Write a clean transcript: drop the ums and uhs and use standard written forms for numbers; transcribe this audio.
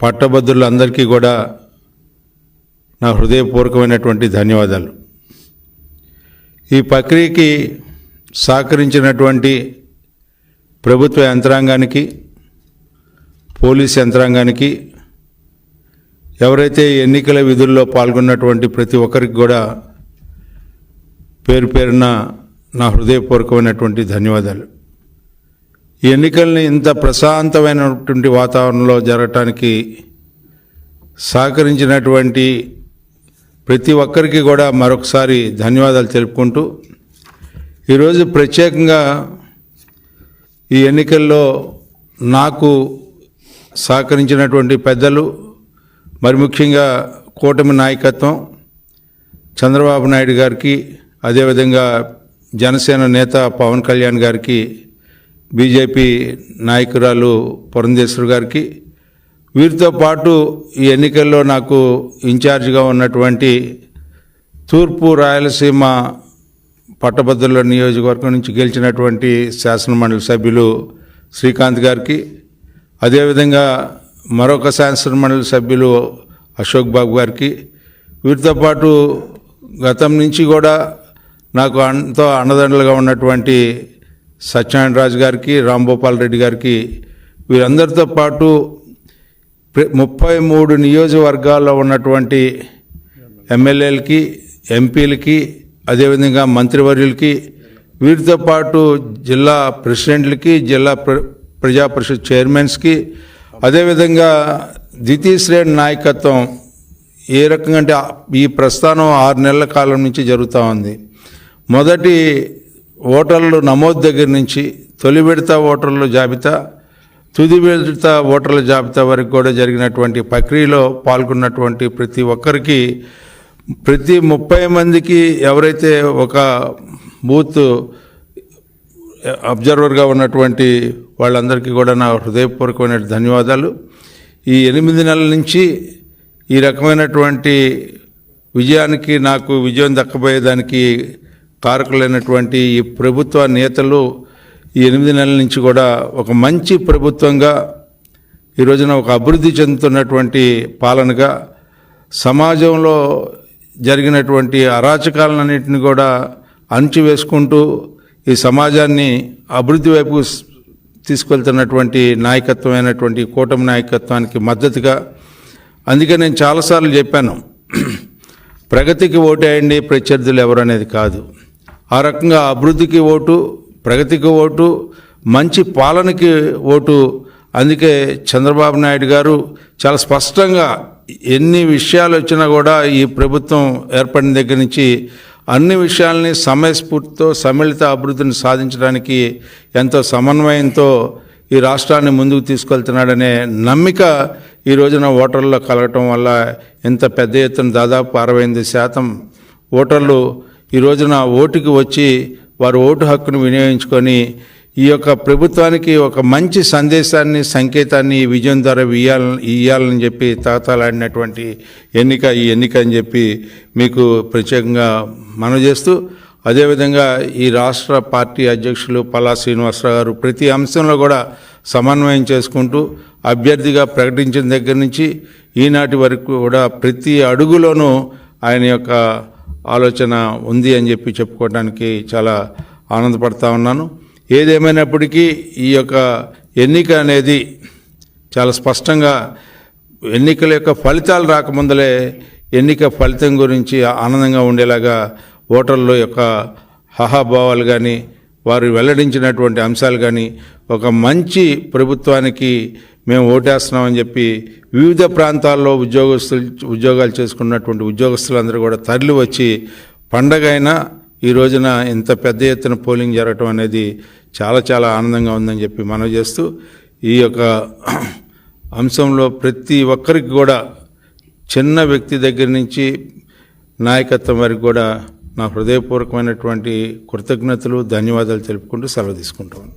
పట్టభద్రులందరికీ కూడా నా హృదయపూర్వకమైనటువంటి ధన్యవాదాలు. ఈ ప్రక్రియకి సహకరించినటువంటి ప్రభుత్వ యంత్రాంగానికి, పోలీస్ యంత్రాంగానికి, ఎవరైతే ఎన్నికల విధుల్లో పాల్గొన్నటువంటి ప్రతి ఒక్కరికి కూడా పేరు పేరున నా హృదయపూర్వకమైనటువంటి ధన్యవాదాలు. ఈ ఎన్నికల్ని ఇంత ప్రశాంతమైనటువంటి వాతావరణంలో జరగటానికి సహకరించినటువంటి ప్రతి ఒక్కరికి కూడా మరొకసారి ధన్యవాదాలు తెలుపుకుంటూ, ఈరోజు ప్రత్యేకంగా ఈ ఎన్నికల్లో నాకు సహకరించినటువంటి పెద్దలు, మరి ముఖ్యంగా కూటమి నాయకత్వం, చంద్రబాబు నాయుడు గారికి, అదేవిధంగా జనసేన నేత పవన్ కళ్యాణ్ గారికి, బీజేపీ నాయకురాలు పురంధేశ్వరి గారికి, వీరితో పాటు ఈ ఎన్నికల్లో నాకు ఇన్ఛార్జిగా ఉన్నటువంటి తూర్పు రాయలసీమ పట్టభద్రుల నియోజకవర్గం నుంచి గెలిచినటువంటి శాసనమండలి సభ్యులు శ్రీకాంత్ గారికి, అదేవిధంగా మరొక శాసనమండలి సభ్యులు అశోక్ బాబు గారికి, వీరితో పాటు గతం నుంచి కూడా నాకు ఎంతో అండదండలుగా ఉన్నటువంటి సత్యనారాయణ రాజు గారికి, రాంభూపాల్ రెడ్డి గారికి, వీరందరితో పాటు 33 నియోజకవర్గాల్లో ఉన్నటువంటి ఎమ్మెల్యేలకి, ఎంపీలకి, అదేవిధంగా మంత్రివర్యులకి, వీరితో పాటు జిల్లా ప్రెసిడెంట్లకి, జిల్లా ప్రజా పరిషత్ చైర్మన్స్కి, అదేవిధంగా ద్వితీయ శ్రేణి నాయకత్వం ఏ రకంగా అంటే ఈ ప్రస్థానం 6 నెలల కాలం నుంచి జరుగుతూ ఉంది. మొదటి ఓటర్లు నమోదు దగ్గర నుంచి తొలి విడత ఓటర్ల జాబితా, తుది విడత ఓటర్ల జాబితా వరకు కూడా జరిగినటువంటి ప్రక్రియలో పాల్గొన్నటువంటి ప్రతి ఒక్కరికి, ప్రతి 30 మందికి ఎవరైతే ఒక బూత్ అబ్జర్వర్గా ఉన్నటువంటి వాళ్ళందరికీ కూడా నా హృదయపూర్వకమైన ధన్యవాదాలు. ఈ 8 నెలల నుంచి ఈ రకమైనటువంటి విజయానికి, నాకు విజయం దక్కబోయేదానికి కారకులైనటువంటి ఈ ప్రభుత్వ నేతలు ఈ 8 నెలల నుంచి కూడా ఒక మంచి ప్రభుత్వంగా, ఈ రోజున ఒక అభివృద్ధి చెందుతున్నటువంటి పాలనగా, సమాజంలో జరిగినటువంటి అరాచకాలన్నింటినీ కూడా అణచివేసుకుంటూ ఈ సమాజాన్ని అభివృద్ధి వైపు తీసుకెళ్తున్నటువంటి నాయకత్వమైనటువంటి కూటమి నాయకత్వానికి మద్దతుగా. అందుకే నేను చాలాసార్లు చెప్పాను, ప్రగతికి ఓటేయండి, ప్రత్యర్థులు ఎవరు అనేది కాదు. ఆ రకంగా అభివృద్ధికి ఓటు, ప్రగతికి ఓటు, మంచి పాలనకి ఓటు. అందుకే చంద్రబాబు నాయుడు గారు చాలా స్పష్టంగా ఎన్ని విషయాలు వచ్చినా కూడా ఈ ప్రభుత్వం ఏర్పడిన దగ్గర నుంచి అన్ని విషయాల్ని సమయస్ఫూర్తితో సమ్మిళిత అభివృద్ధిని సాధించడానికి ఎంతో సమన్వయంతో ఈ రాష్ట్రాన్ని ముందుకు తీసుకెళ్తున్నాడనే నమ్మిక ఈ రోజున ఓటర్లలో కలగటం వల్ల ఇంత పెద్ద ఎత్తున దాదాపు 68% ఓటర్లు ఈ రోజున ఓటుకి వచ్చి వారు ఓటు హక్కును వినియోగించుకొని ఈ యొక్క ప్రభుత్వానికి ఒక మంచి సందేశాన్ని, సంకేతాన్ని ఈ విజయం ద్వారా ఇయ్యాలని చెప్పి తాతాలాడినటువంటి ఈ ఎన్నిక అని చెప్పి మీకు ప్రత్యేకంగా మనవి చేస్తూ, అదేవిధంగా ఈ రాష్ట్ర పార్టీ అధ్యక్షులు పల్లా శ్రీనివాసరావు గారు ప్రతి అంశంలో కూడా సమన్వయం చేసుకుంటూ అభ్యర్థిగా ప్రకటించిన దగ్గర నుంచి ఈనాటి వరకు కూడా ప్రతి అడుగులోనూ ఆయన యొక్క ఆలోచన ఉంది అని చెప్పి చెప్పుకోవడానికి చాలా ఆనందపడతా ఉన్నాను. ఏదేమైనప్పటికీ ఈ యొక్క ఎన్నిక అనేది చాలా స్పష్టంగా ఎన్నికల యొక్క ఫలితాలు రాకముందలే ఎన్నిక ఫలితం గురించి ఆనందంగా ఉండేలాగా ఓటర్ల యొక్క హాహాభావాలు కానీ, వారు వెల్లడించినటువంటి అంశాలు కానీ, ఒక మంచి ప్రభుత్వానికి మేము ఓటేస్తున్నామని చెప్పి వివిధ ప్రాంతాల్లో ఉద్యోగాలు చేసుకున్నటువంటి ఉద్యోగస్తులందరూ కూడా తరలి వచ్చి పండగ అయినా ఈ రోజున ఇంత పెద్ద ఎత్తున పోలింగ్ జరగటం అనేది చాలా చాలా ఆనందంగా ఉందని చెప్పి మనవి చేస్తూ, ఈ యొక్క అంశంలో ప్రతి ఒక్కరికి కూడా చిన్న వ్యక్తి దగ్గర నుంచి నాయకత్వం వరకు కూడా నా హృదయపూర్వకమైనటువంటి కృతజ్ఞతలు, ధన్యవాదాలు తెలుపుకుంటూ సెలవు తీసుకుంటాను.